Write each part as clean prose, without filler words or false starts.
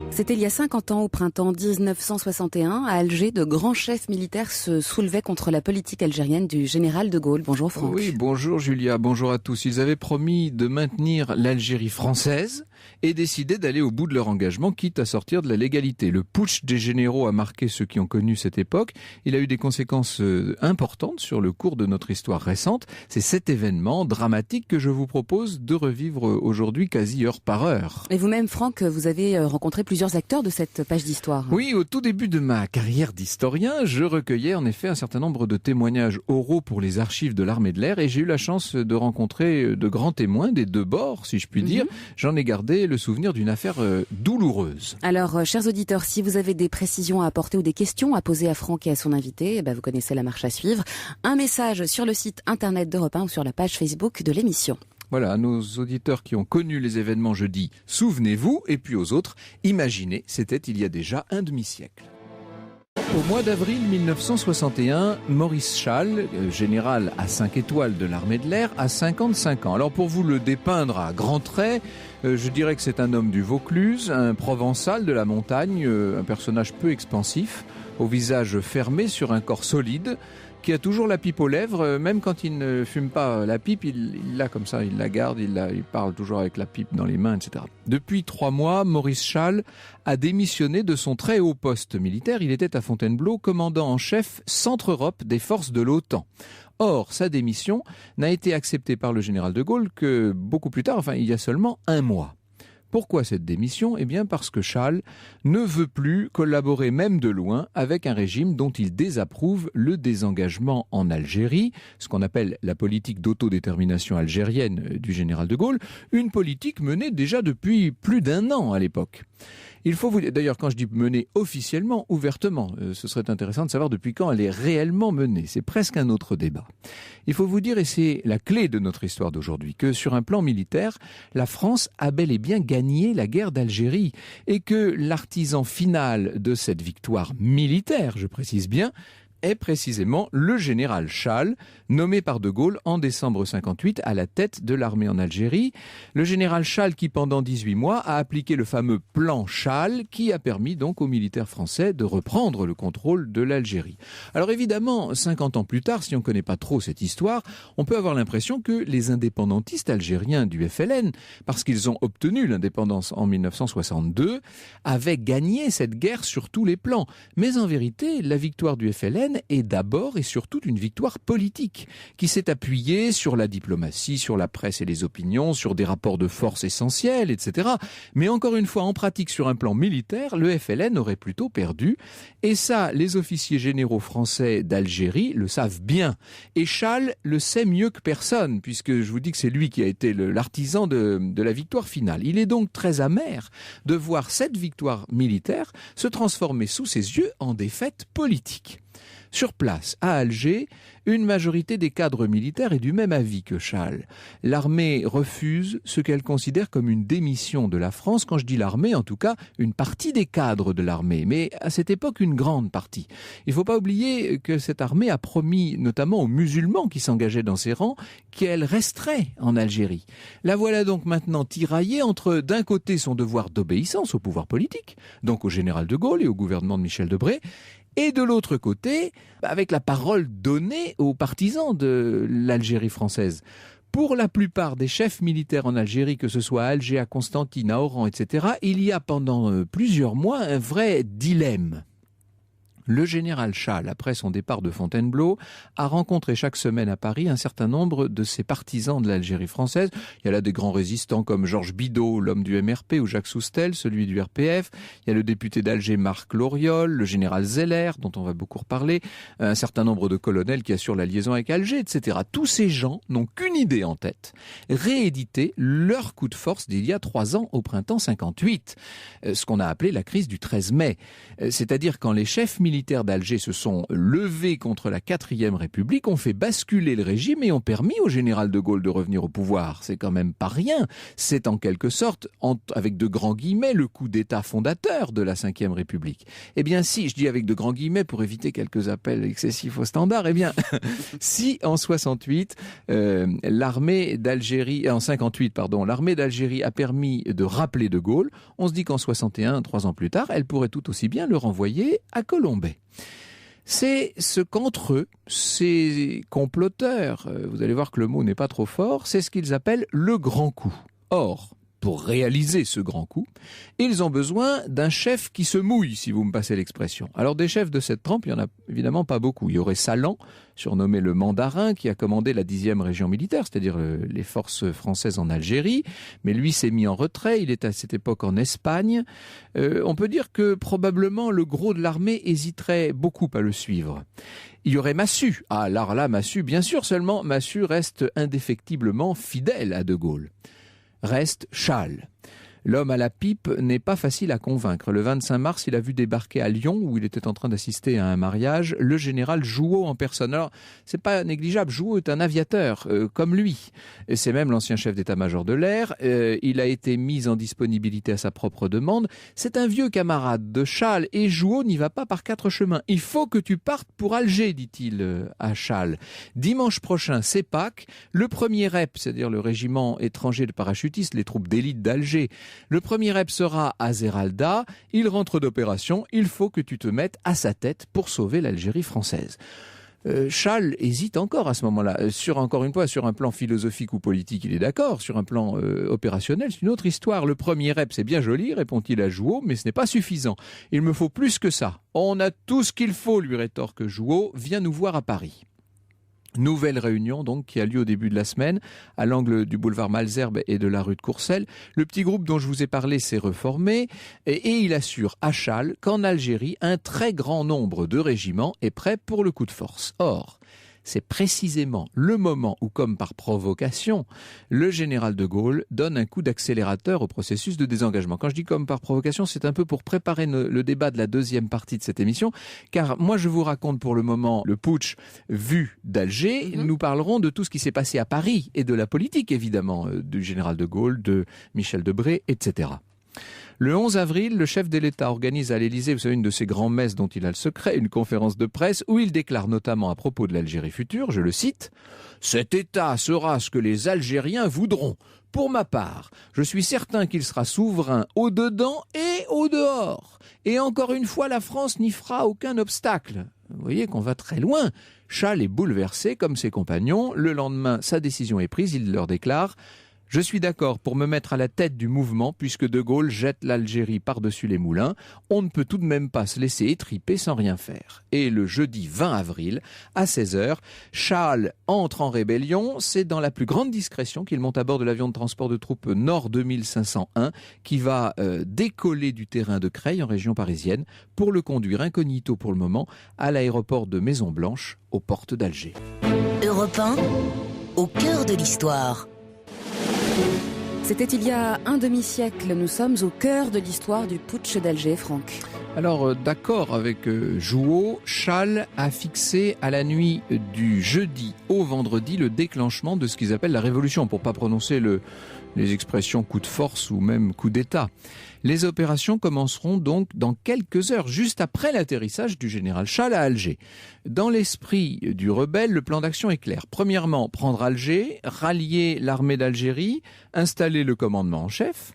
C'était il y a 50 ans, au printemps 1961, à Alger, de grands chefs militaires se soulevaient contre la politique algérienne du général de Gaulle. Bonjour Franck. Oui, bonjour Julia, bonjour à tous. Ils avaient promis de maintenir l'Algérie française et décidé d'aller au bout de leur engagement, quitte à sortir de la légalité. Le putsch des généraux a marqué ceux qui ont connu cette époque. Il a eu des conséquences importantes sur le cours de notre histoire récente. C'est cet événement dramatique que je vous propose de revivre aujourd'hui quasi heure par heure. Et vous-même, Franck, vous avez rencontré plusieurs acteurs de cette page d'histoire. Oui, au tout début de ma carrière d'historien, je recueillais en effet un certain nombre de témoignages oraux pour les archives de l'armée de l'air et j'ai eu la chance de rencontrer de grands témoins des deux bords, si je puis dire. J'en ai gardé le souvenir d'une affaire douloureuse. Alors, chers auditeurs, si vous avez des précisions à apporter ou des questions à poser à Franck et à son invité, vous connaissez la marche à suivre. Un message sur le site internet d'Europe 1 ou sur la page Facebook de l'émission. Voilà, à nos auditeurs qui ont connu les événements, je dis « souvenez-vous » et puis aux autres, imaginez, c'était il y a déjà un demi-siècle. Au mois d'avril 1961, Maurice Schall, général à 5 étoiles de l'armée de l'air, a 55 ans. Alors pour vous le dépeindre à grands traits, je dirais que c'est un homme du Vaucluse, un provençal de la montagne, un personnage peu expansif, au visage fermé sur un corps solide, qui a toujours la pipe aux lèvres, même quand il ne fume pas la pipe, il l'a comme ça, il la garde, il parle toujours avec la pipe dans les mains, etc. Depuis 3 mois, Maurice Schall a démissionné de son très haut poste militaire. Il était à Fontainebleau, commandant en chef Centre-Europe des forces de l'OTAN. Or, sa démission n'a été acceptée par le général de Gaulle que beaucoup plus tard, il y a seulement 1 mois. Pourquoi cette démission ? Eh bien parce que Schall ne veut plus collaborer même de loin avec un régime dont il désapprouve le désengagement en Algérie, ce qu'on appelle la politique d'autodétermination algérienne du général de Gaulle, une politique menée déjà depuis plus d'1 an à l'époque. Il faut vous dire, d'ailleurs, quand je dis menée officiellement, ouvertement, ce serait intéressant de savoir depuis quand elle est réellement menée. C'est presque un autre débat. Il faut vous dire, et c'est la clé de notre histoire d'aujourd'hui, que sur un plan militaire, la France a bel et bien gagné la guerre d'Algérie et que l'artisan final de cette victoire militaire, je précise bien, est précisément le général Schall, nommé par de Gaulle en décembre 58 à la tête de l'armée en Algérie. Le général Schall qui, pendant 18 mois, a appliqué le fameux plan Schall qui a permis donc aux militaires français de reprendre le contrôle de l'Algérie. Alors évidemment, 50 ans plus tard, si on ne connaît pas trop cette histoire, on peut avoir l'impression que les indépendantistes algériens du FLN, parce qu'ils ont obtenu l'indépendance en 1962, avaient gagné cette guerre sur tous les plans. Mais en vérité, la victoire du FLN est d'abord et surtout une victoire politique qui s'est appuyée sur la diplomatie, sur la presse et les opinions, sur des rapports de force essentiels, etc. Mais encore une fois, en pratique, sur un plan militaire, le FLN aurait plutôt perdu. Et ça, les officiers généraux français d'Algérie le savent bien. Et Schall le sait mieux que personne, puisque je vous dis que c'est lui qui a été l'artisan de la victoire finale. Il est donc très amer de voir cette victoire militaire se transformer sous ses yeux en défaite politique. Sur place, à Alger, une majorité des cadres militaires est du même avis que Schall. L'armée refuse ce qu'elle considère comme une démission de la France. Quand je dis l'armée, en tout cas, une partie des cadres de l'armée, mais à cette époque, une grande partie. Il ne faut pas oublier que cette armée a promis, notamment aux musulmans qui s'engageaient dans ses rangs, qu'elle resterait en Algérie. La voilà donc maintenant tiraillée entre, d'un côté, son devoir d'obéissance au pouvoir politique, donc au général de Gaulle et au gouvernement de Michel Debré, et de l'autre côté, avec la parole donnée aux partisans de l'Algérie française. Pour la plupart des chefs militaires en Algérie, que ce soit à Alger, à Constantine, à Oran, etc., il y a pendant plusieurs mois un vrai dilemme. Le général Schall, après son départ de Fontainebleau, a rencontré chaque semaine à Paris un certain nombre de ses partisans de l'Algérie française. Il y a là des grands résistants comme Georges Bidault, l'homme du MRP, ou Jacques Soustel, celui du RPF. Il y a le député d'Alger Marc Loriol, le général Zeller, dont on va beaucoup reparler, un certain nombre de colonels qui assurent la liaison avec Alger, etc. Tous ces gens n'ont qu'une idée en tête, rééditer leur coup de force d'il y a 3 ans au printemps 58, ce qu'on a appelé la crise du 13 mai. C'est-à-dire quand les chefs militaires militaires d'Alger se sont levés contre la 4e République, ont fait basculer le régime et ont permis au général de Gaulle de revenir au pouvoir. C'est quand même pas rien. C'est en quelque sorte, avec de grands guillemets, le coup d'État fondateur de la 5e République. Eh bien si, je dis avec de grands guillemets pour éviter quelques appels excessifs au standard, eh bien si en 68, l'armée d'Algérie a permis de rappeler de Gaulle, on se dit qu'en 61, 3 ans plus tard, elle pourrait tout aussi bien le renvoyer à Colombey. C'est ce qu'entre eux, ces comploteurs, vous allez voir que le mot n'est pas trop fort, c'est ce qu'ils appellent le grand coup. Or, pour réaliser ce grand coup, ils ont besoin d'un chef qui se mouille, si vous me passez l'expression. Alors des chefs de cette trempe, il n'y en a évidemment pas beaucoup. Il y aurait Salan, surnommé le Mandarin, qui a commandé la 10e région militaire, c'est-à-dire les forces françaises en Algérie, mais lui s'est mis en retrait, il est à cette époque en Espagne. On peut dire que probablement le gros de l'armée hésiterait beaucoup à le suivre. Il y aurait Massu. Ah, alors là, Massu, bien sûr, seulement Massu reste indéfectiblement fidèle à De Gaulle. Reste Challe. L'homme à la pipe n'est pas facile à convaincre. Le 25 mars, il a vu débarquer à Lyon, où il était en train d'assister à un mariage, le général Jouhaud en personne. Alors, c'est pas négligeable. Jouhaud est un aviateur, comme lui. Et c'est même l'ancien chef d'état-major de l'air. Il a été mis en disponibilité à sa propre demande. C'est un vieux camarade de Challe. Et Jouhaud n'y va pas par 4 chemins. Il faut que tu partes pour Alger, dit-il à Challe. Dimanche prochain, c'est Pâques. Le premier REP, c'est-à-dire le régiment étranger de parachutistes, les troupes d'élite d'Alger, le premier rep sera à Zeralda, il rentre d'opération, il faut que tu te mettes à sa tête pour sauver l'Algérie française. Challe hésite encore à ce moment-là. Encore une fois, sur un plan philosophique ou politique, il est d'accord. Sur un plan opérationnel, c'est une autre histoire. Le premier rep, c'est bien joli, répond-il à Jouhaud, mais ce n'est pas suffisant. Il me faut plus que ça. On a tout ce qu'il faut, lui rétorque Jouhaud. Viens nous voir à Paris. Nouvelle réunion donc qui a lieu au début de la semaine à l'angle du boulevard Malesherbes et de la rue de Courcelles. Le petit groupe dont je vous ai parlé s'est reformé et il assure à Challe qu'en Algérie, un très grand nombre de régiments est prêt pour le coup de force. Or, c'est précisément le moment où, comme par provocation, le général de Gaulle donne un coup d'accélérateur au processus de désengagement. Quand je dis comme par provocation, c'est un peu pour préparer le débat de la deuxième partie de cette émission, car moi je vous raconte pour le moment le putsch vu d'Alger. Nous parlerons de tout ce qui s'est passé à Paris et de la politique évidemment du général de Gaulle, de Michel Debré, etc. Le 11 avril, le chef de l'État organise à l'Élysée, vous savez, une de ces grands-messes dont il a le secret, une conférence de presse où il déclare notamment à propos de l'Algérie future, je le cite, « Cet État sera ce que les Algériens voudront. Pour ma part, je suis certain qu'il sera souverain au-dedans et au-dehors. Et encore une fois, la France n'y fera aucun obstacle. » Vous voyez qu'on va très loin. Challe est bouleversé comme ses compagnons. Le lendemain, sa décision est prise, il leur déclare « Je suis d'accord pour me mettre à la tête du mouvement puisque De Gaulle jette l'Algérie par-dessus les moulins. On ne peut tout de même pas se laisser étriper sans rien faire. » Et le jeudi 20 avril, à 16h, Challe entre en rébellion. C'est dans la plus grande discrétion qu'il monte à bord de l'avion de transport de troupes Nord 2501 qui va décoller du terrain de Creil en région parisienne pour le conduire incognito pour le moment à l'aéroport de Maison-Blanche aux portes d'Alger. Europe 1, au cœur de l'histoire. C'était il y a un demi-siècle. Nous sommes au cœur de l'histoire du putsch d'Alger, Franck. Alors, d'accord avec Jouhaud, Challe a fixé à la nuit du jeudi au vendredi le déclenchement de ce qu'ils appellent la révolution, pour pas prononcer les expressions coup de force ou même coup d'État. Les opérations commenceront donc dans quelques heures, juste après l'atterrissage du général Challe à Alger. Dans l'esprit du rebelle, le plan d'action est clair. Premièrement, prendre Alger, rallier l'armée d'Algérie, installer le commandement en chef.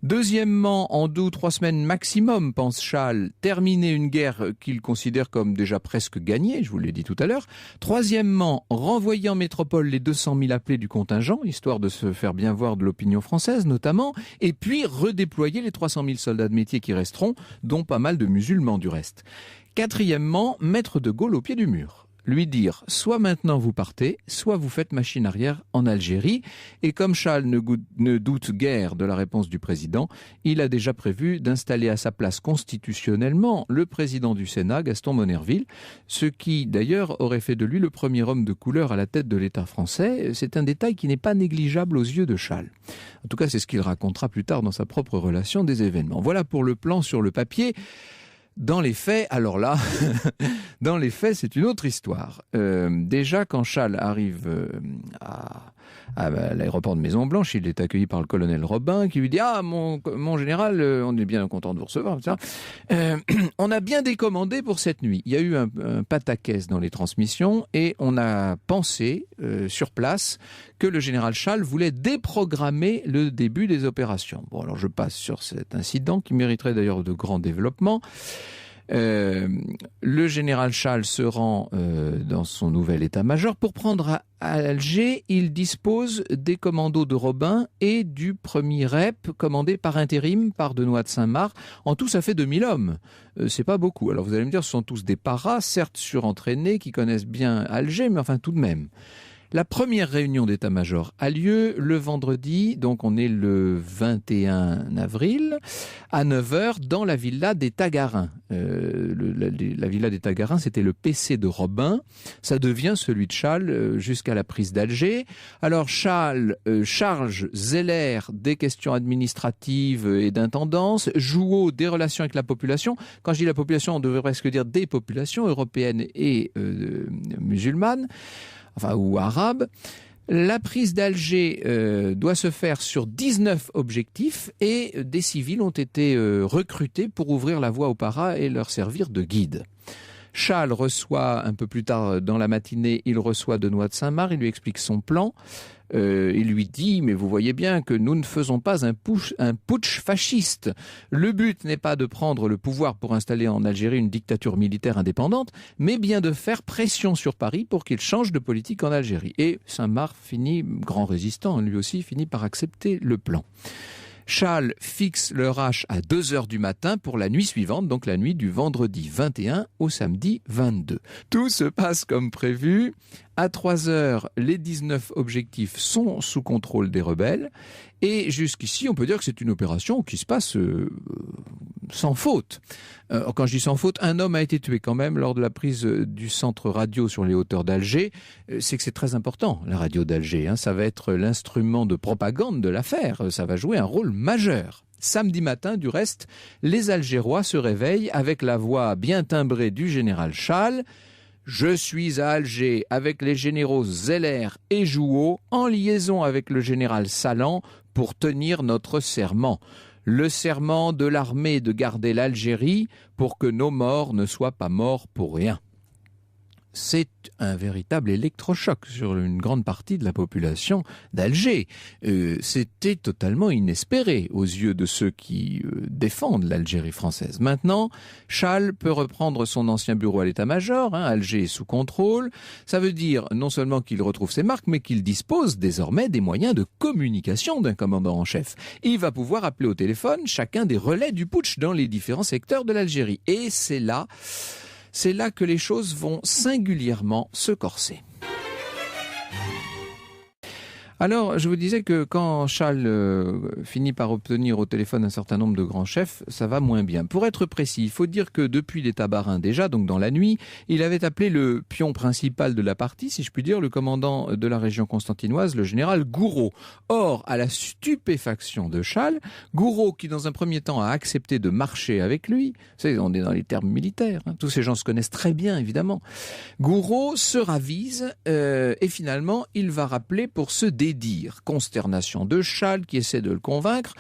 Deuxièmement, en 2 ou 3 semaines maximum, pense Challe, terminer une guerre qu'il considère comme déjà presque gagnée, je vous l'ai dit tout à l'heure. Troisièmement, renvoyer en métropole les 200 000 appelés du contingent, histoire de se faire bien voir de l'opinion française notamment, et puis redéployer les 300 000 soldats de métier qui resteront, dont pas mal de musulmans du reste. Quatrièmement, mettre De Gaulle au pied du mur. Lui dire, soit maintenant vous partez, soit vous faites machine arrière en Algérie. Et comme Challe ne doute guère de la réponse du président, il a déjà prévu d'installer à sa place constitutionnellement le président du Sénat, Gaston Monnerville, ce qui d'ailleurs aurait fait de lui le premier homme de couleur à la tête de l'État français. C'est un détail qui n'est pas négligeable aux yeux de Challe. En tout cas, c'est ce qu'il racontera plus tard dans sa propre relation des événements. Voilà pour le plan sur le papier. Dans les faits, alors là, dans les faits, c'est une autre histoire. Déjà, quand Chasles arrive à l'aéroport de Maison-Blanche, il est accueilli par le colonel Robin qui lui dit « Ah, mon général, on est bien content de vous recevoir. On a bien décommandé pour cette nuit. » Il y a eu un pataquès dans les transmissions et on a pensé sur place que le général Chasles voulait déprogrammer le début des opérations. Bon, alors je passe sur cet incident qui mériterait d'ailleurs de grands développements. Le général Chasles se rend dans son nouvel état-major. Pour prendre à Alger, il dispose des commandos de Robin et du premier rep commandé par intérim par Denoy de Saint-Marc. En tout, ça fait 2000 hommes. C'est pas beaucoup. Alors vous allez me dire, ce sont tous des paras, certes surentraînés, qui connaissent bien Alger, mais enfin tout de même. La première réunion d'état-major a lieu le vendredi, donc on est le 21 avril, à 9h dans la villa des Tagarins. La villa des Tagarins, c'était le PC de Robin. Ça devient celui de Chasles jusqu'à la prise d'Alger. Alors Chasles charge Zeller des questions administratives et d'intendance, Jouot des relations avec la population. Quand je dis la population, on devrait presque dire des populations européennes et musulmanes. Enfin, ou arabe. La prise d'Alger doit se faire sur 19 objectifs et des civils ont été recrutés pour ouvrir la voie aux paras et leur servir de guide. Chasles reçoit, un peu plus tard dans la matinée, il reçoit Denoy de Saint-Marc, il lui explique son plan. Il lui dit, mais vous voyez bien que nous ne faisons pas un putsch fasciste. Le but n'est pas de prendre le pouvoir pour installer en Algérie une dictature militaire indépendante, mais bien de faire pression sur Paris pour qu'il change de politique en Algérie. Et Saint-Marc grand résistant, lui aussi, finit par accepter le plan. Chasles fixe leur H à 2h du matin pour la nuit suivante, donc la nuit du vendredi 21 au samedi 22. Tout se passe comme prévu. À 3h, les 19 objectifs sont sous contrôle des rebelles. Et jusqu'ici, on peut dire que c'est une opération qui se passe sans faute. Quand je dis sans faute, un homme a été tué quand même lors de la prise du centre radio sur les hauteurs d'Alger. C'est que c'est très important, la radio d'Alger. Ça va être l'instrument de propagande de l'affaire. Ça va jouer un rôle majeur. Samedi matin, du reste, les Algérois se réveillent avec la voix bien timbrée du général Chasles. Je suis à Alger avec les généraux Zeller et Jouot en liaison avec le général Salan pour tenir notre serment. Le serment de l'armée de garder l'Algérie pour que nos morts ne soient pas morts pour rien. C'est un véritable électrochoc sur une grande partie de la population d'Alger. C'était totalement inespéré aux yeux de ceux qui défendent l'Algérie française. Maintenant, Chasles peut reprendre son ancien bureau à l'état-major. Alger est sous contrôle. Ça veut dire non seulement qu'il retrouve ses marques, mais qu'il dispose désormais des moyens de communication d'un commandant en chef. Il va pouvoir appeler au téléphone chacun des relais du putsch dans les différents secteurs de l'Algérie. Et c'est là que les choses vont singulièrement se corser. Alors, je vous disais que quand Chasles finit par obtenir au téléphone un certain nombre de grands chefs, ça va moins bien. Pour être précis, il faut dire que depuis les Tabarins déjà, donc dans la nuit, il avait appelé le pion principal de la partie, si je puis dire, le commandant de la région constantinoise, le général Gouraud. Or, à la stupéfaction de Chasles, Gouraud, qui dans un premier temps a accepté de marcher avec lui, vous savez, on est dans les termes militaires, tous ces gens se connaissent très bien, évidemment. Gouraud se ravise et finalement, il va rappeler pour se dédire. Consternation de Chasles qui essaie de le convaincre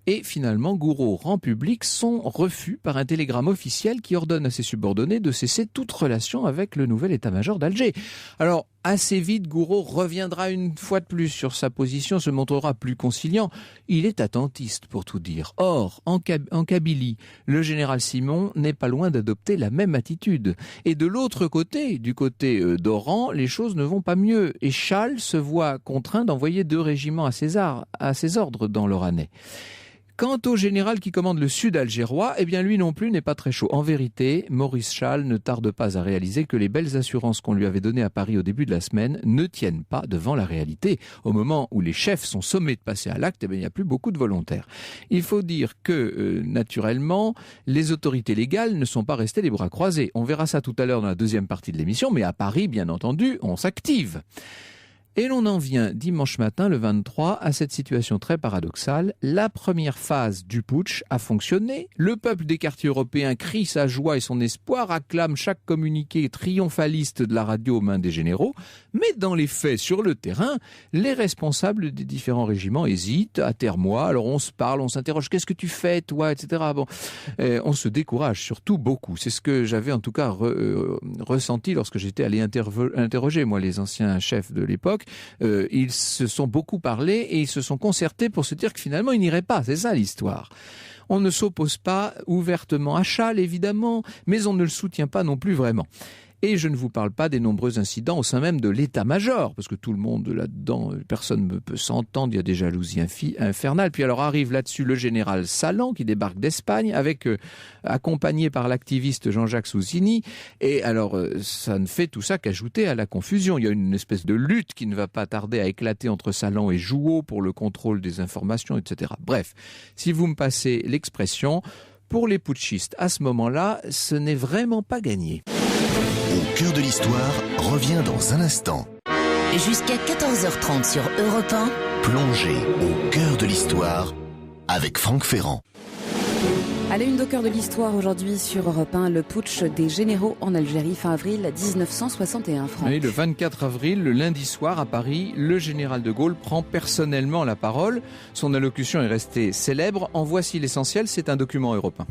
et finalement Gouraud rend public son refus par un télégramme officiel qui ordonne à ses subordonnés de cesser toute relation avec le nouvel état-major d'Alger. Alors assez vite, Gouraud reviendra une fois de plus sur sa position, se montrera plus conciliant. Il est attentiste pour tout dire. Or, en Kabylie, le général Simon n'est pas loin d'adopter la même attitude. Et de l'autre côté, du côté d'Oran, les choses ne vont pas mieux. Et Chasles se voit contraint d'envoyer 2 régiments à ses ordres dans l'Oranais. Quant au général qui commande le sud algérois, eh bien lui non plus n'est pas très chaud. En vérité, Maurice Chasles ne tarde pas à réaliser que les belles assurances qu'on lui avait données à Paris au début de la semaine ne tiennent pas devant la réalité. Au moment où les chefs sont sommés de passer à l'acte, eh bien, il n'y a plus beaucoup de volontaires. Il faut dire que, naturellement, les autorités légales ne sont pas restées les bras croisés. On verra ça tout à l'heure dans la deuxième partie de l'émission, mais à Paris, bien entendu, on s'active. Et l'on en vient dimanche matin, le 23, à cette situation très paradoxale. La première phase du putsch a fonctionné. Le peuple des quartiers européens crie sa joie et son espoir, acclame chaque communiqué triomphaliste de la radio aux mains des généraux. Mais dans les faits, sur le terrain, les responsables des différents régiments hésitent, atermoient. Alors on se parle, on s'interroge, qu'est-ce que tu fais toi, etc. Bon, on se décourage surtout beaucoup. C'est ce que j'avais en tout cas ressenti lorsque j'étais allé interroger, moi, les anciens chefs de l'époque. Ils se sont beaucoup parlé et ils se sont concertés pour se dire que finalement ils n'iraient pas. C'est ça l'histoire. On ne s'oppose pas ouvertement à Chal, évidemment, mais on ne le soutient pas non plus vraiment. Et je ne vous parle pas des nombreux incidents au sein même de l'état-major, parce que tout le monde là-dedans, personne ne peut s'entendre, il y a des jalousies infernales. Puis alors arrive là-dessus le général Salan qui débarque d'Espagne, accompagné par l'activiste Jean-Jacques Souzini. Et alors ça ne fait tout ça qu'ajouter à la confusion. Il y a une espèce de lutte qui ne va pas tarder à éclater entre Salan et Jouot pour le contrôle des informations, etc. Bref, si vous me passez l'expression, pour les putschistes, à ce moment-là, ce n'est vraiment pas gagné. Au cœur de l'histoire revient dans un instant. Jusqu'à 14h30 sur Europe 1, plongez au cœur de l'histoire avec Franck Ferrand. À la une d'au cœur de l'histoire aujourd'hui sur Europe 1, le putsch des généraux en Algérie fin avril 1961. Oui, le 24 avril, le lundi soir à Paris, le général de Gaulle prend personnellement la parole. Son allocution est restée célèbre. En voici l'essentiel, c'est un document européen.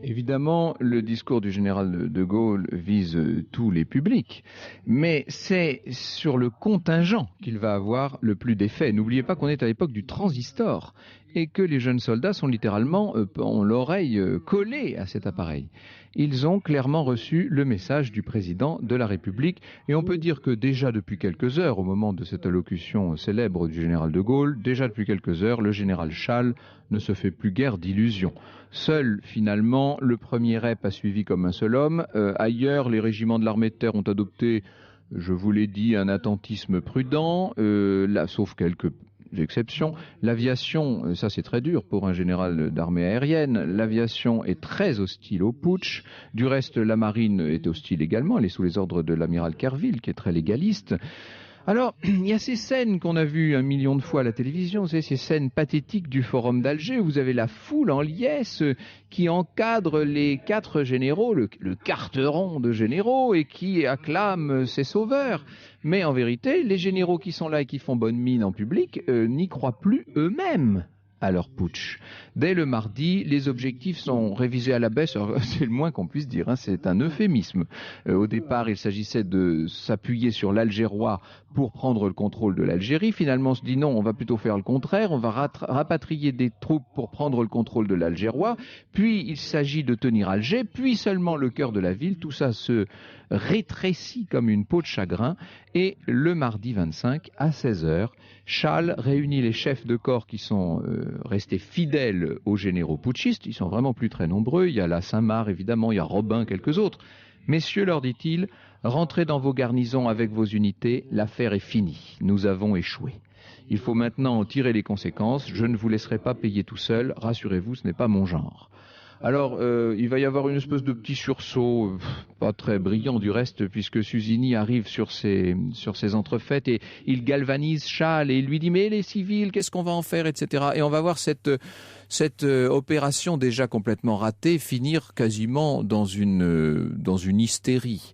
Évidemment, le discours du général de Gaulle vise tous les publics, mais c'est sur le contingent qu'il va avoir le plus d'effet. N'oubliez pas qu'on est à l'époque du transistor et que les jeunes soldats sont littéralement ont l'oreille collée à cet appareil. Ils ont clairement reçu le message du président de la République et on peut dire que déjà depuis quelques heures, au moment de cette allocution célèbre du général de Gaulle, déjà depuis quelques heures, le général Chal ne se fait plus guère d'illusions. Seul, finalement, le premier rep a suivi comme un seul homme. Ailleurs, les régiments de l'armée de terre ont adopté, je vous l'ai dit, un attentisme prudent, là, sauf quelques exceptions. L'aviation, ça c'est très dur pour un général d'armée aérienne, l'aviation est très hostile au putsch. Du reste, la marine est hostile également, elle est sous les ordres de l'amiral Kerville, qui est très légaliste. Alors, il y a ces scènes qu'on a vues 1 million de fois à la télévision, c'est ces scènes pathétiques du Forum d'Alger, où vous avez la foule en liesse qui encadre les 4 généraux, le carteron de généraux, et qui acclame ses sauveurs. Mais en vérité, les généraux qui sont là et qui font bonne mine en public n'y croient plus eux-mêmes à leur putsch. Dès le mardi, les objectifs sont révisés à la baisse, c'est le moins qu'on puisse dire, c'est un euphémisme. Au départ, il s'agissait de s'appuyer sur l'Algérois pour prendre le contrôle de l'Algérie. Finalement, on se dit non, on va plutôt faire le contraire, on va rapatrier des troupes pour prendre le contrôle de l'Algérois, puis il s'agit de tenir Alger, puis seulement le cœur de la ville. Tout ça se rétrécit comme une peau de chagrin, et le mardi 25 à 16h, Chal réunit les chefs de corps qui sont rester fidèles aux généraux putschistes. Ils sont vraiment plus très nombreux. Il y a la Saint-Marc, évidemment, il y a Robin, quelques autres. Messieurs, leur dit-il, rentrez dans vos garnisons avec vos unités, l'affaire est finie. Nous avons échoué. Il faut maintenant en tirer les conséquences. Je ne vous laisserai pas payer tout seul. Rassurez-vous, ce n'est pas mon genre. Alors, il va y avoir une espèce de petit sursaut, pas très brillant du reste, puisque Susini arrive sur ces entrefaites et il galvanise Challe et il lui dit « Mais les civils, qu'est-ce qu'on va en faire ?» etc. Et on va voir cette opération déjà complètement ratée finir quasiment dans une hystérie.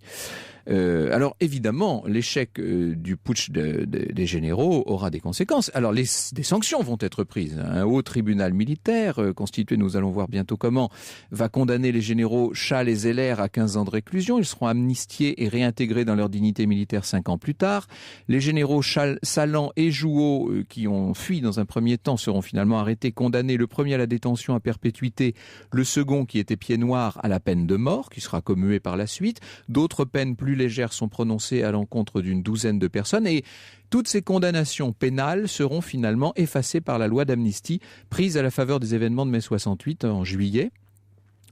Alors évidemment, l'échec du putsch des généraux aura des conséquences. Alors des sanctions vont être prises. Un haut tribunal militaire constitué, nous allons voir bientôt comment, va condamner les généraux Challe et Zeller à 15 ans de réclusion. Ils seront amnistiés et réintégrés dans leur dignité militaire 5 ans plus tard. Les généraux Salan et Jouot, qui ont fui dans un premier temps, seront finalement arrêtés, condamnés, le premier à la détention à perpétuité, le second, qui était pied noir, à la peine de mort, qui sera commuée par la suite. D'autres peines plus légères sont prononcées à l'encontre d'une douzaine de personnes et toutes ces condamnations pénales seront finalement effacées par la loi d'amnistie prise à la faveur des événements de mai 68 en juillet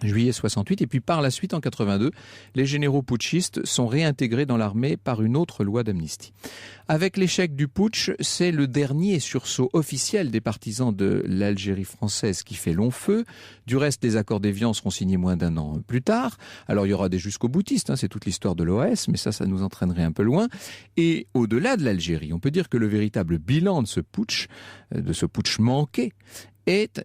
68, et puis par la suite en 82, les généraux putschistes sont réintégrés dans l'armée par une autre loi d'amnistie. Avec l'échec du putsch, c'est le dernier sursaut officiel des partisans de l'Algérie française qui fait long feu. Du reste, les accords d'Évian seront signés moins d'un an plus tard. Alors il y aura des jusqu'au-boutistes, c'est toute l'histoire de l'OAS, mais ça nous entraînerait un peu loin. Et au-delà de l'Algérie, on peut dire que le véritable bilan de ce putsch manqué, est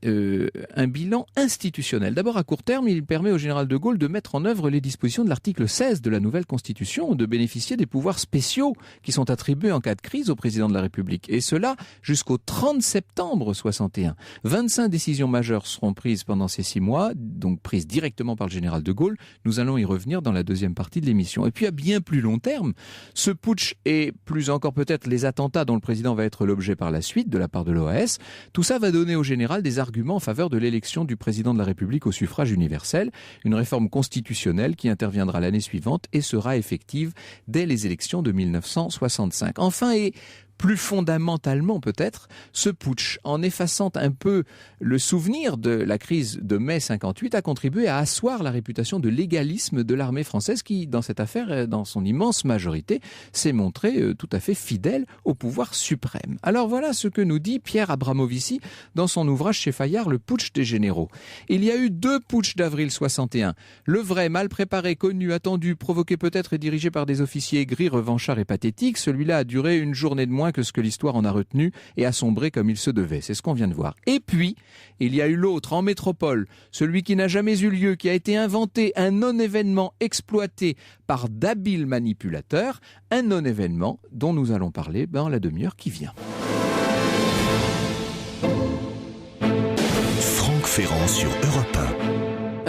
un bilan institutionnel. D'abord, à court terme, il permet au général de Gaulle de mettre en œuvre les dispositions de l'article 16 de la nouvelle Constitution, de bénéficier des pouvoirs spéciaux qui sont attribués en cas de crise au président de la République. Et cela jusqu'au 30 septembre 61. 25 décisions majeures seront prises pendant ces 6 mois, donc prises directement par le général de Gaulle. Nous allons y revenir dans la deuxième partie de l'émission. Et puis, à bien plus long terme, ce putsch et plus encore peut-être les attentats dont le président va être l'objet par la suite de la part de l'OAS, tout ça va donner au général des arguments en faveur de l'élection du président de la République au suffrage universel, une réforme constitutionnelle qui interviendra l'année suivante et sera effective dès les élections de 1965. Enfin, et plus fondamentalement peut-être, ce putsch, en effaçant un peu le souvenir de la crise de mai 58, a contribué à asseoir la réputation de légalisme de l'armée française qui, dans cette affaire, dans son immense majorité, s'est montrée tout à fait fidèle au pouvoir suprême. Alors voilà ce que nous dit Pierre Abramovici dans son ouvrage chez Fayard, Le putsch des généraux. Il y a eu 2 putschs d'avril 61. Le vrai, mal préparé, connu, attendu, provoqué peut-être et dirigé par des officiers aigris, revanchards et pathétiques. Celui-là a duré une journée de moins que ce que l'histoire en a retenu et a sombré comme il se devait. C'est ce qu'on vient de voir. Et puis, il y a eu l'autre en métropole, celui qui n'a jamais eu lieu, qui a été inventé, un non-événement exploité par d'habiles manipulateurs, un non-événement dont nous allons parler dans la demi-heure qui vient. Franck Ferrand sur Europe 1.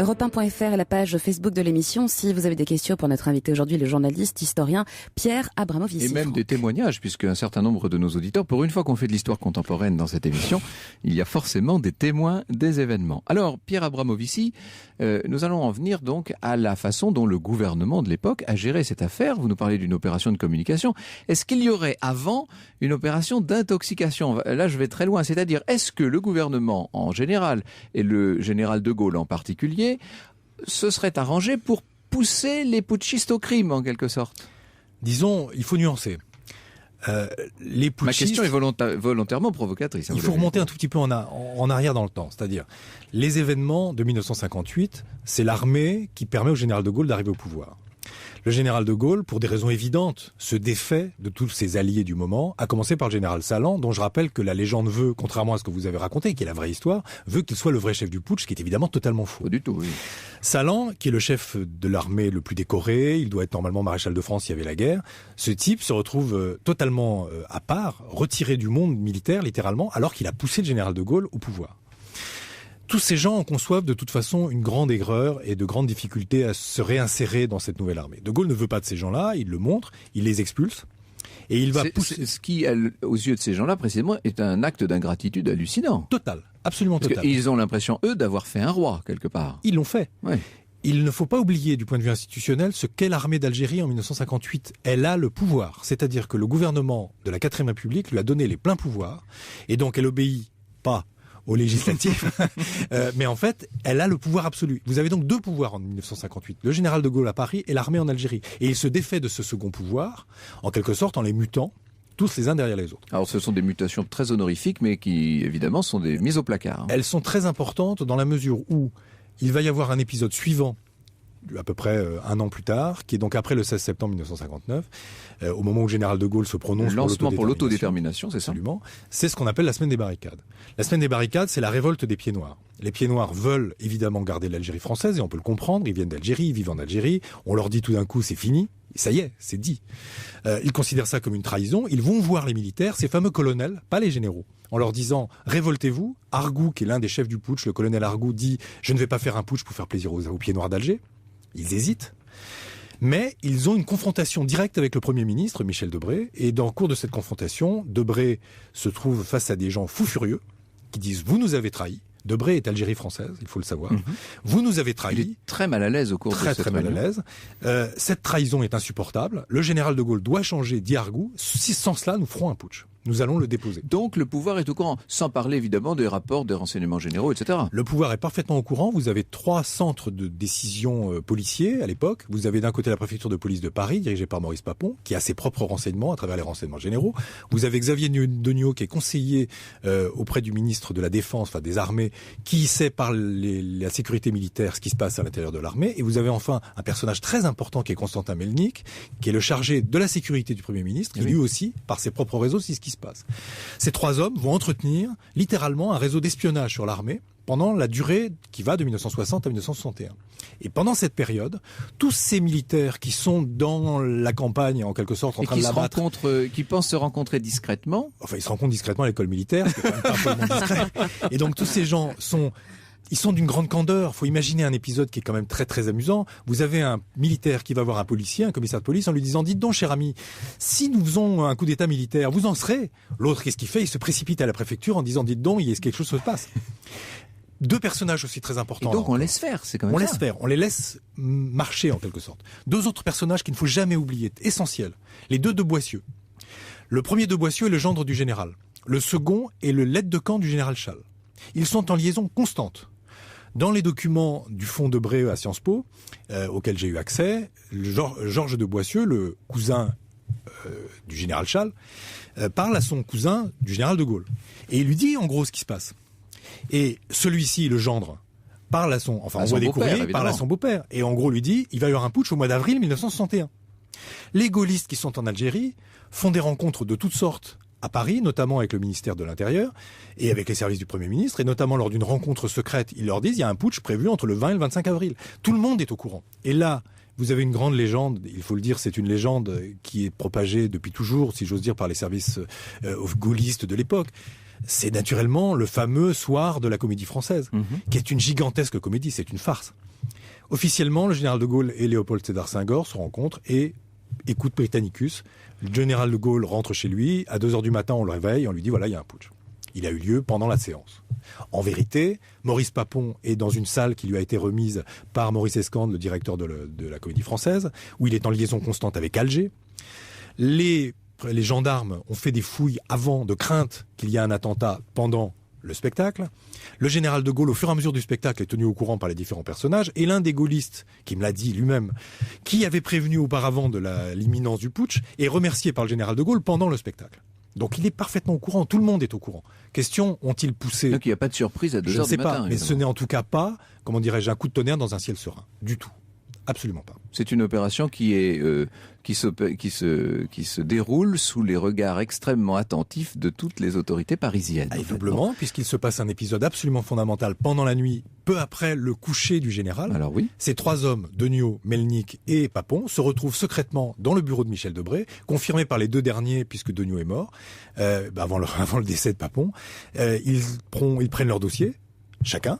Europe1.fr est la page Facebook de l'émission. Si vous avez des questions pour notre invité aujourd'hui, le journaliste, historien Pierre Abramovici. Et même des témoignages, puisque un certain nombre de nos auditeurs, pour une fois qu'on fait de l'histoire contemporaine dans cette émission, il y a forcément des témoins des événements. Alors, Pierre Abramovici, nous allons en venir donc à la façon dont le gouvernement de l'époque a géré cette affaire. Vous nous parlez d'une opération de communication. Est-ce qu'il y aurait avant une opération d'intoxication? Là, je vais très loin. C'est-à-dire, est-ce que le gouvernement en général, et le général de Gaulle en particulier, se serait arrangé pour pousser les putschistes au crime, en quelque sorte? Disons, il faut nuancer. Les putschistes, ma question est volontairement provocatrice. Il faut remonter un tout petit peu en arrière dans le temps. C'est-à-dire, les événements de 1958, c'est l'armée qui permet au général de Gaulle d'arriver au pouvoir. Le général de Gaulle, pour des raisons évidentes, se défait de tous ses alliés du moment, à commencer par le général Salan, dont je rappelle que la légende veut, contrairement à ce que vous avez raconté, qui est la vraie histoire, veut qu'il soit le vrai chef du putsch, ce qui est évidemment totalement faux. Pas du tout, oui. Salan, qui est le chef de l'armée le plus décoré, il doit être normalement maréchal de France s'il y avait la guerre, ce type se retrouve totalement à part, retiré du monde militaire, littéralement, alors qu'il a poussé le général de Gaulle au pouvoir. Tous ces gens en conçoivent de toute façon une grande aigreur et de grandes difficultés à se réinsérer dans cette nouvelle armée. De Gaulle ne veut pas de ces gens-là, il le montre, il les expulse. Et il va pousser... Ce qui, aux yeux de ces gens-là, précisément, est un acte d'ingratitude hallucinant. Total, absolument total. Parce qu'ils ont l'impression, eux, d'avoir fait un roi, quelque part. Ils l'ont fait. Ouais. Il ne faut pas oublier, du point de vue institutionnel, ce qu'est l'armée d'Algérie en 1958. Elle a le pouvoir. C'est-à-dire que le gouvernement de la 4e République lui a donné les pleins pouvoirs. Et donc, elle obéit pas aux législatives. Mais en fait, elle a le pouvoir absolu. Vous avez donc 2 pouvoirs en 1958. Le général de Gaulle à Paris et l'armée en Algérie. Et il se défait de ce second pouvoir, en quelque sorte, en les mutant tous les uns derrière les autres. Alors ce sont des mutations très honorifiques, mais qui évidemment sont des mises au placard. Elles sont très importantes dans la mesure où il va y avoir un épisode suivant, à peu près un an plus tard, qui est donc après le 16 septembre 1959, au moment où le général de Gaulle se prononce pour l'autodétermination, c'est ça ? Absolument. C'est ce qu'on appelle la semaine des barricades. La semaine des barricades, c'est la révolte des pieds noirs. Les pieds noirs veulent évidemment garder l'Algérie française, et on peut le comprendre, ils viennent d'Algérie, ils vivent en Algérie, on leur dit tout d'un coup c'est fini, ça y est, c'est dit. Ils considèrent ça comme une trahison, ils vont voir les militaires, ces fameux colonels, pas les généraux, en leur disant « révoltez-vous ». Argout, qui est l'un des chefs du putsch, le colonel Argout, dit « je ne vais pas faire un putsch pour faire plaisir aux pieds noirs d'Alger ». Ils hésitent, mais ils ont une confrontation directe avec le Premier ministre, Michel Debré, et dans le cours de cette confrontation, Debré se trouve face à des gens fous furieux qui disent « vous nous avez trahis ». Debré est Algérie française, il faut le savoir. Vous nous avez trahis. Il est très mal à l'aise au cours de cette Très mal à l'aise. Cette trahison est insupportable. Le général de Gaulle doit changer, dit Argout. Si sans cela, nous ferons un putsch. Nous allons le déposer. Donc le pouvoir est au courant, sans parler évidemment des rapports des renseignements généraux, etc. Le pouvoir est parfaitement au courant. Vous avez 3 centres de décision policiers à l'époque. Vous avez d'un côté la préfecture de police de Paris, dirigée par Maurice Papon, qui a ses propres renseignements à travers les renseignements généraux. Vous avez Xavier Degnaud, qui est conseiller auprès du ministre de la Défense, enfin des armées, qui sait par la sécurité militaire ce qui se passe à l'intérieur de l'armée. Et vous avez enfin un personnage très important qui est Constantin Melnik, qui est le chargé de la sécurité du Premier ministre, qui lui aussi, par ses propres réseaux, sait ce qui se passe. Ces 3 hommes vont entretenir littéralement un réseau d'espionnage sur l'armée pendant la durée qui va de 1960 à 1961. Et pendant cette période, tous ces militaires qui sont dans la campagne, en quelque sorte, en train de l'abattre... qui pensent se rencontrer discrètement. Enfin, ils se rencontrent discrètement à l'école militaire, ce qui est quand même pas absolument discret. Et donc tous ces gens ils sont d'une grande candeur. Il faut imaginer un épisode qui est quand même très très amusant. Vous avez un militaire qui va voir un policier, un commissaire de police, en lui disant « Dites donc, cher ami, si nous faisons un coup d'état militaire, vous en serez ?» L'autre, qu'est-ce qu'il fait ? Il se précipite à la préfecture en disant « Dites donc, il y a quelque chose qui se passe. » 2 personnages aussi très importants. Et donc on laisse faire, c'est quand même ça. On laisse faire, on les laisse marcher en quelque sorte. 2 autres personnages qu'il ne faut jamais oublier, essentiels. Les 2 de Boissieu. Le premier de Boissieu est le gendre du général. Le second est le l'aide de camp du général Schall. Ils sont en liaison constante. Dans les documents du fonds Debré à Sciences Po, auxquels j'ai eu accès, Georges de Boissieu, le cousin du général Schall, parle à son cousin du général de Gaulle. Et il lui dit en gros ce qui se passe. Et celui-ci, le gendre, parle à son... Enfin, on voit des courriers, parle à son beau-père. Et en gros lui dit, il va y avoir un putsch au mois d'avril 1961. Les gaullistes qui sont en Algérie font des rencontres de toutes sortes à Paris, notamment avec le ministère de l'Intérieur et avec les services du Premier ministre, et notamment lors d'une rencontre secrète, ils leur disent il y a un putsch prévu entre le 20 et le 25 avril. Tout le monde est au courant. Et là, vous avez une grande légende, il faut le dire, c'est une légende qui est propagée depuis toujours, si j'ose dire, par les services gaullistes de l'époque. C'est naturellement le fameux soir de la Comédie Française, qui est une gigantesque comédie, c'est une farce. Officiellement, le général de Gaulle et Léopold Sédar Senghor se rencontrent et écoutent Britannicus. Le général de Gaulle rentre chez lui, à 2h du matin on le réveille, on lui dit voilà, il y a un putsch. Il a eu lieu pendant la séance. En vérité, Maurice Papon est dans une salle qui lui a été remise par Maurice Escande, le directeur de la Comédie Française, où il est en liaison constante avec Alger. Les gendarmes ont fait des fouilles avant, de crainte qu'il y ait un attentat pendant le spectacle. Le général de Gaulle, au fur et à mesure du spectacle, est tenu au courant par les différents personnages. Et l'un des gaullistes, qui me l'a dit lui-même, qui avait prévenu auparavant de l'imminence du putsch, est remercié par le général de Gaulle pendant le spectacle. Donc il est parfaitement au courant, tout le monde est au courant. Question, ont-ils poussé... Donc il n'y a pas de surprise à 2h du matin. Je ne sais pas, mais évidemment. ce n'est en tout cas pas, comment dirais-je, un coup de tonnerre dans un ciel serein. Du tout. Absolument pas. C'est une opération qui se déroule sous les regards extrêmement attentifs de toutes les autorités parisiennes. Et doublement, puisqu'il se passe un épisode absolument fondamental pendant la nuit, peu après le coucher du général. Alors oui. Ces 3 hommes, Degnaud, Melnik et Papon, se retrouvent secrètement dans le bureau de Michel Debré, confirmé par les 2 derniers, puisque Degnaud est mort, avant le décès de Papon. Ils prennent leur dossier, chacun,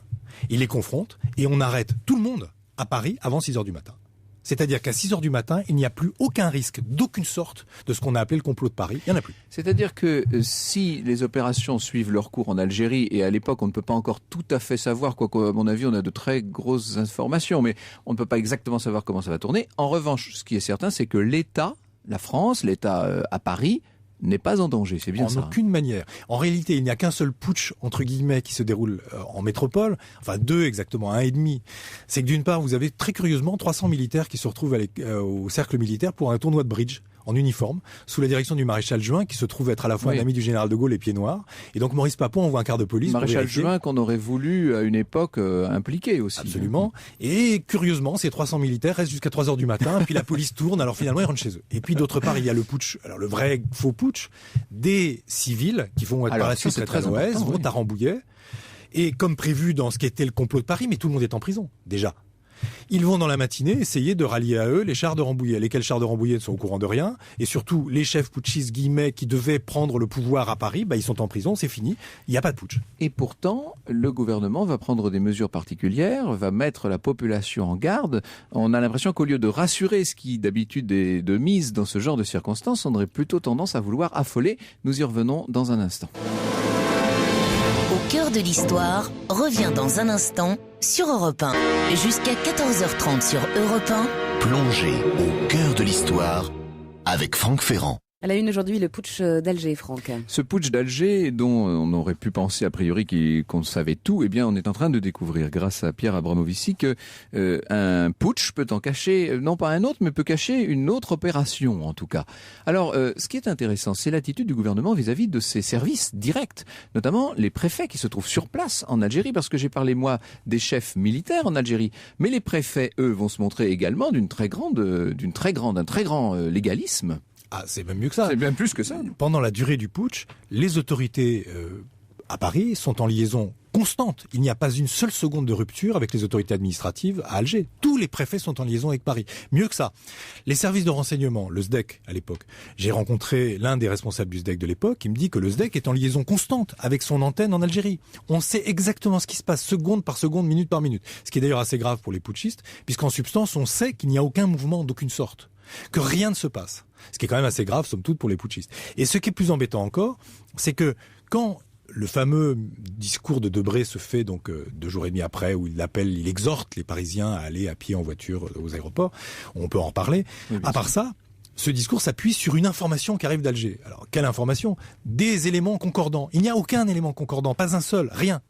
ils les confrontent, et on arrête tout le monde à Paris avant 6h du matin. C'est-à-dire qu'à 6h du matin, il n'y a plus aucun risque d'aucune sorte de ce qu'on a appelé le complot de Paris. Il n'y en a plus. C'est-à-dire que si les opérations suivent leur cours en Algérie, et à l'époque on ne peut pas encore tout à fait savoir, quoique à mon avis on a de très grosses informations, mais on ne peut pas exactement savoir comment ça va tourner. En revanche, ce qui est certain, c'est que l'État, la France, l'État à Paris, n'est pas en danger, c'est bien ça. En aucune manière. En réalité, il n'y a qu'un seul putsch, entre guillemets, qui se déroule en métropole, enfin 2 exactement, 1,5. C'est que d'une part, vous avez très curieusement 300 militaires qui se retrouvent au cercle militaire pour un tournoi de bridge en uniforme, sous la direction du maréchal Juin, qui se trouve être à la fois un ami du général de Gaulle, les pieds noirs. Et donc Maurice Papon envoie un quart de police. Maréchal Juin qu'on aurait voulu à une époque impliquer aussi. Absolument. Et curieusement, ces 300 militaires restent jusqu'à 3 heures du matin, puis la police tourne, alors finalement ils rentrent chez eux. Et puis d'autre part, il y a le putsch, alors le vrai faux putsch, des civils qui vont être par la suite très à l'ouest, vont à Rambouillet. Et comme prévu dans ce qui était le complot de Paris, mais tout le monde est en prison, déjà. Ils vont dans la matinée essayer de rallier à eux les chars de Rambouillet. Lesquels chars de Rambouillet sont au courant de rien. Et surtout, les chefs putschistes guillemets qui devaient prendre le pouvoir à Paris, ils sont en prison, c'est fini. Il n'y a pas de putsch. Et pourtant, le gouvernement va prendre des mesures particulières, va mettre la population en garde. On a l'impression qu'au lieu de rassurer, ce qui d'habitude est de mise dans ce genre de circonstances, on aurait plutôt tendance à vouloir affoler. Nous y revenons dans un instant. Au cœur de l'histoire revient dans un instant sur Europe 1. Jusqu'à 14h30 sur Europe 1. Plongez au cœur de l'histoire avec Franck Ferrand. À la une aujourd'hui, le putsch d'Alger, Franck. Ce putsch d'Alger, dont on aurait pu penser a priori qu'on savait tout, eh bien, on est en train de découvrir, grâce à Pierre Abramovici, que un putsch peut en cacher, non pas un autre, mais peut cacher une autre opération, en tout cas. Alors, ce qui est intéressant, c'est l'attitude du gouvernement vis-à-vis de ses services directs, notamment les préfets qui se trouvent sur place en Algérie, parce que j'ai parlé, moi, des chefs militaires en Algérie, mais les préfets, eux, vont se montrer également d'un très grand légalisme. Ah, c'est même mieux que ça. C'est bien plus que ça. Pendant la durée du putsch, les autorités à Paris sont en liaison constante. Il n'y a pas une seule seconde de rupture avec les autorités administratives à Alger. Tous les préfets sont en liaison avec Paris. Mieux que ça, les services de renseignement, le SDEC à l'époque, j'ai rencontré l'un des responsables du SDEC de l'époque, qui me dit que le SDEC est en liaison constante avec son antenne en Algérie. On sait exactement ce qui se passe, seconde par seconde, minute par minute. Ce qui est d'ailleurs assez grave pour les putschistes, puisqu'en substance, on sait qu'il n'y a aucun mouvement d'aucune sorte, que rien ne se passe. Ce qui est quand même assez grave, somme toute, pour les putschistes. Et ce qui est plus embêtant encore, c'est que quand le fameux discours de Debré se fait donc 2 jours et demi après, où il exhorte les Parisiens à aller à pied en voiture aux aéroports, on peut en reparler. Oui, à part ça, ce discours s'appuie sur une information qui arrive d'Alger. Alors, quelle information ? Des éléments concordants. Il n'y a aucun élément concordant, pas un seul, rien.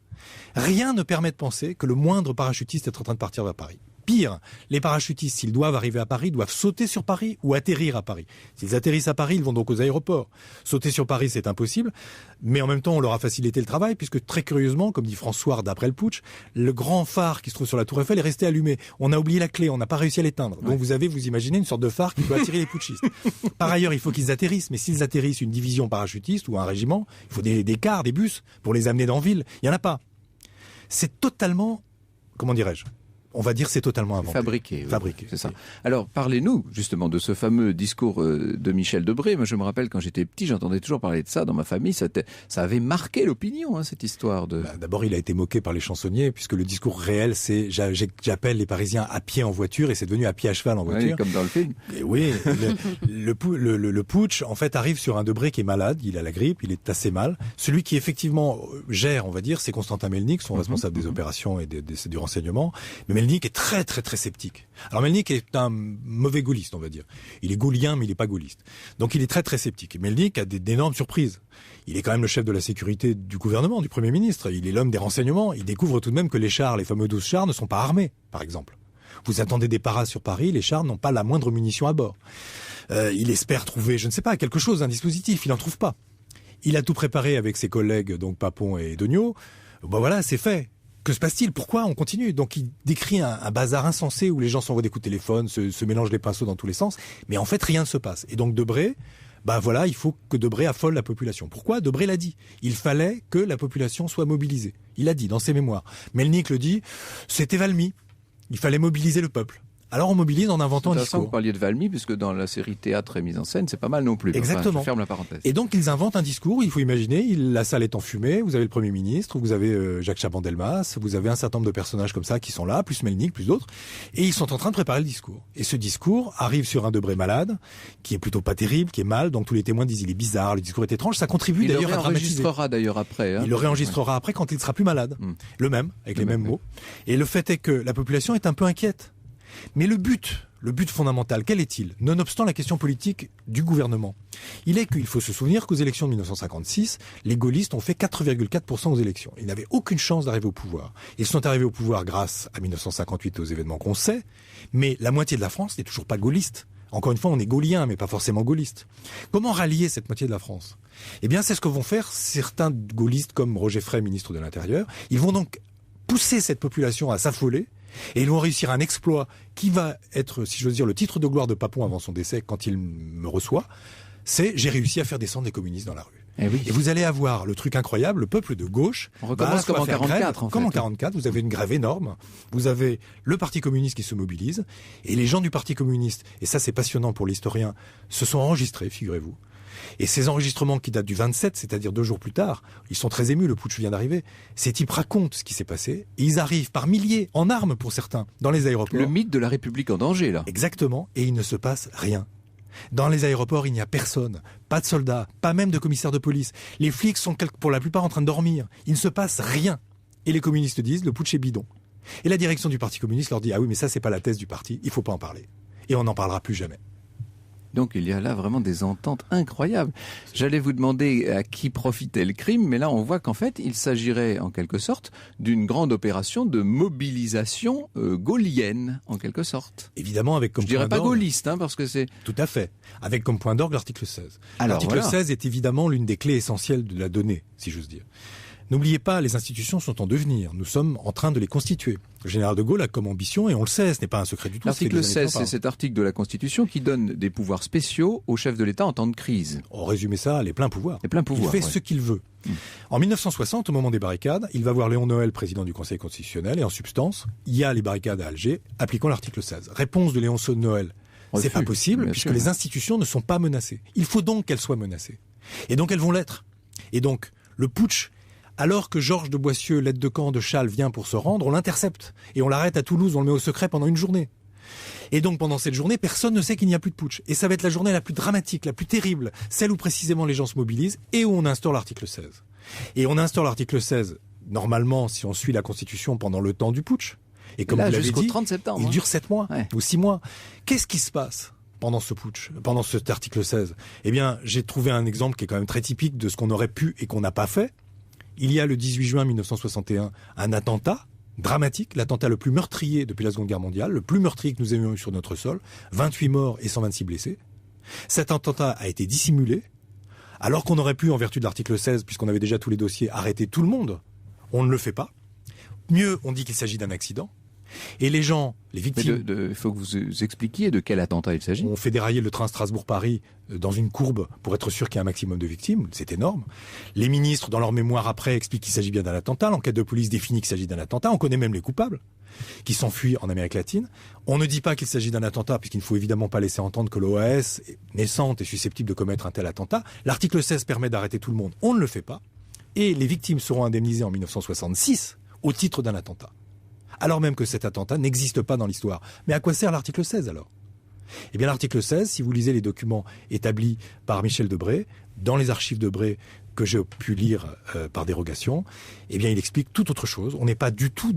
Rien ne permet de penser que le moindre parachutiste est en train de partir vers Paris. Pire, les parachutistes, s'ils doivent arriver à Paris, doivent sauter sur Paris ou atterrir à Paris. S'ils atterrissent à Paris, ils vont donc aux aéroports. Sauter sur Paris, c'est impossible, mais en même temps, on leur a facilité le travail, puisque très curieusement, comme dit François d'après le putsch, le grand phare qui se trouve sur la Tour Eiffel est resté allumé. On a oublié la clé, on n'a pas réussi à l'éteindre. Donc vous imaginez une sorte de phare qui peut attirer les putschistes. Par ailleurs, il faut qu'ils atterrissent, mais s'ils atterrissent une division parachutiste ou un régiment, il faut des cars, des bus pour les amener dans ville. Il n'y en a pas. C'est totalement, comment dirais-je ? On va dire c'est totalement inventé. Fabriqué. C'est ça. Alors, parlez-nous justement de ce fameux discours de Michel Debré. Moi, je me rappelle quand j'étais petit, j'entendais toujours parler de ça dans ma famille. Ça avait marqué l'opinion, cette histoire de... D'abord, il a été moqué par les chansonniers, puisque le discours réel, c'est j'appelle les Parisiens à pied en voiture, et c'est devenu à pied à cheval en voiture. Oui, comme dans le film. Et oui, le putsch, en fait, arrive sur un Debré qui est malade, il a la grippe, il est assez mal. Celui qui effectivement gère, on va dire, c'est Constantin Melnik, son responsable des opérations et du renseignement. Mais Melnik est très très très sceptique. Alors Melnik est un mauvais gaulliste, on va dire. Il est gaullien, mais il n'est pas gaulliste. Donc il est très très sceptique. Et Melnik a d'énormes surprises. Il est quand même le chef de la sécurité du gouvernement, du Premier ministre. Il est l'homme des renseignements. Il découvre tout de même que les chars, les fameux 12 chars, ne sont pas armés, par exemple. Vous attendez des paras sur Paris, les chars n'ont pas la moindre munition à bord. Il espère trouver, je ne sais pas, quelque chose, un dispositif. Il n'en trouve pas. Il a tout préparé avec ses collègues, donc Papon et Degnaud. Voilà, c'est fait. Que se passe-t-il ? Pourquoi on continue ? Donc il décrit un bazar insensé où les gens s'envoient des coups de téléphone, se mélangent les pinceaux dans tous les sens, mais en fait rien ne se passe. Et donc Debré, il faut que Debré affole la population. Pourquoi ? Debré l'a dit. Il fallait que la population soit mobilisée. Il l'a dit dans ses mémoires. Melnik le dit, c'était Valmy. Il fallait mobiliser le peuple. Alors on mobilise en inventant un discours. Vous parliez de Valmy, puisque dans la série Théâtre et mise en scène, c'est pas mal non plus. Exactement. Je ferme la parenthèse. Et donc ils inventent un discours, il faut imaginer, la salle est enfumée, vous avez le Premier ministre, vous avez Jacques Chaban-Delmas, vous avez un certain nombre de personnages comme ça qui sont là, plus Melnik, plus d'autres, et ils sont en train de préparer le discours. Et ce discours arrive sur un Debré malade, qui est plutôt pas terrible, qui est mal, donc tous les témoins disent il est bizarre, le discours est étrange, ça contribue d'ailleurs à dramatiser. Il le réenregistrera d'ailleurs après. Il le réenregistrera après quand il sera plus malade. Le même, avec les mêmes mots. Et le fait est que la population est un peu inquiète. Mais le but fondamental, quel est-il? Nonobstant la question politique du gouvernement, il est qu'il faut se souvenir qu'aux élections de 1956, les gaullistes ont fait 4,4% aux élections. Ils n'avaient aucune chance d'arriver au pouvoir. Ils sont arrivés au pouvoir grâce à 1958 et aux événements qu'on sait, mais la moitié de la France n'est toujours pas gaulliste. Encore une fois, on est gaullien, mais pas forcément gaulliste. Comment rallier cette moitié de la France? Eh bien, c'est ce que vont faire certains gaullistes comme Roger Frey, ministre de l'Intérieur. Ils vont donc pousser cette population à s'affoler et ils vont réussir un exploit qui va être, si j'ose dire, le titre de gloire de Papon avant son décès quand il me reçoit. C'est « J'ai réussi à faire descendre les communistes dans la rue ». Et vous allez avoir le truc incroyable, le peuple de gauche. On recommence comme en 44. Comme en 44, vous avez une grève énorme. Vous avez le Parti communiste qui se mobilise. Et les gens du Parti communiste, et ça c'est passionnant pour l'historien, se sont enregistrés, figurez-vous. Et ces enregistrements qui datent du 27, c'est-à-dire 2 jours plus tard, ils sont très émus, le putsch vient d'arriver. Ces types racontent ce qui s'est passé. Et ils arrivent par milliers, en armes pour certains, dans les aéroports. Le mythe de la République en danger, là. Exactement. Et il ne se passe rien. Dans les aéroports, il n'y a personne, pas de soldats, pas même de commissaires de police. Les flics sont pour la plupart en train de dormir. Il ne se passe rien. Et les communistes disent, le putsch est bidon. Et la direction du Parti communiste leur dit, ah oui, mais ça c'est pas la thèse du parti, il faut pas en parler. Et on n'en parlera plus jamais. Donc il y a là vraiment des ententes incroyables. J'allais vous demander à qui profitait le crime, mais là on voit qu'en fait il s'agirait en quelque sorte d'une grande opération de mobilisation gaullienne en quelque sorte. Évidemment avec comme je dirais pas gaulliste parce que c'est... Tout à fait. Avec comme point d'orgue l'article 16. Alors, l'article 16 est évidemment l'une des clés essentielles de la donnée, si j'ose dire. N'oubliez pas, les institutions sont en devenir. Nous sommes en train de les constituer. Le général de Gaulle a comme ambition, et on le sait, ce n'est pas un secret du tout. L'article 16, c'est cet article de la Constitution qui donne des pouvoirs spéciaux au chef de l'État en temps de crise. On résume ça, les pleins pouvoirs. Les pleins pouvoirs. Il fait ce qu'il veut. En 1960, au moment des barricades, il va voir Léon Noël, président du Conseil constitutionnel, et en substance, il y a les barricades à Alger, appliquant l'article 16. Réponse de Léon Noël. C'est pas possible, puisque les institutions ne sont pas menacées. Il faut donc qu'elles soient menacées. Et donc elles vont l'être. Et donc, le putsch, alors que Georges de Boissieu, l'aide de camp de Chasles, vient pour se rendre, on l'intercepte. Et on l'arrête à Toulouse, on le met au secret pendant une journée. Et donc pendant cette journée, personne ne sait qu'il n'y a plus de putsch. Et ça va être la journée la plus dramatique, la plus terrible, celle où précisément les gens se mobilisent et où on instaure l'article 16. Et on instaure l'article 16, normalement, si on suit la Constitution, pendant le temps du putsch. Et comme là, vous l'avez jusqu'au dit, 30 septembre, il dure 7 mois ouais. ou 6 mois. Qu'est-ce qui se passe pendant ce putsch, pendant cet article 16 ? Eh bien, j'ai trouvé un exemple qui est quand même très typique de ce qu'on aurait pu et qu'on n'a pas fait. Il y a le 18 juin 1961 un attentat dramatique, l'attentat le plus meurtrier depuis la Seconde Guerre mondiale, le plus meurtrier que nous ayons eu sur notre sol, 28 morts et 126 blessés. Cet attentat a été dissimulé, alors qu'on aurait pu, en vertu de l'article 16, puisqu'on avait déjà tous les dossiers, arrêter tout le monde. On ne le fait pas. Mieux, on dit qu'il s'agit d'un accident. Et les gens, les victimes... Il faut que vous expliquiez de quel attentat il s'agit. On fait dérailler le train Strasbourg-Paris dans une courbe pour être sûr qu'il y ait un maximum de victimes. C'est énorme. Les ministres, dans leur mémoire après, expliquent qu'il s'agit bien d'un attentat. L'enquête de police définit qu'il s'agit d'un attentat. On connaît même les coupables qui s'enfuient en Amérique latine. On ne dit pas qu'il s'agit d'un attentat, puisqu'il ne faut évidemment pas laisser entendre que l'OAS, naissante, est susceptible de commettre un tel attentat. L'article 16 permet d'arrêter tout le monde. On ne le fait pas. Et les victimes seront indemnisées en 1966 au titre d'un attentat. Alors même que cet attentat n'existe pas dans l'histoire. Mais à quoi sert l'article 16 alors ? Eh bien l'article 16, si vous lisez les documents établis par Michel Debré, dans les archives Debré que j'ai pu lire par dérogation, eh bien il explique tout autre chose. On n'est pas du tout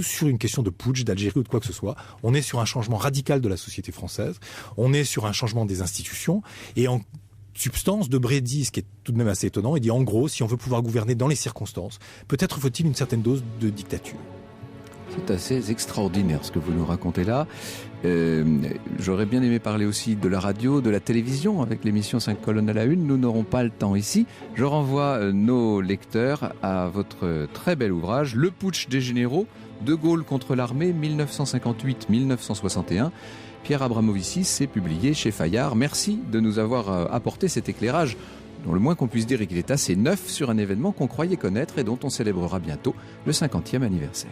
sur une question de putsch, d'Algérie ou de quoi que ce soit. On est sur un changement radical de la société française. On est sur un changement des institutions. Et en substance, Debré dit, ce qui est tout de même assez étonnant, il dit en gros, si on veut pouvoir gouverner dans les circonstances, peut-être faut-il une certaine dose de dictature. C'est assez extraordinaire ce que vous nous racontez là. J'aurais bien aimé parler aussi de la radio, de la télévision avec l'émission 5 colonnes à la une. Nous n'aurons pas le temps ici. Je renvoie nos lecteurs à votre très bel ouvrage, Le putsch des généraux, De Gaulle contre l'armée, 1958-1961. Pierre Abramovici, c'est publié chez Fayard. Merci de nous avoir apporté cet éclairage, dont le moins qu'on puisse dire est qu'il est assez neuf sur un événement qu'on croyait connaître et dont on célébrera bientôt le 50e anniversaire.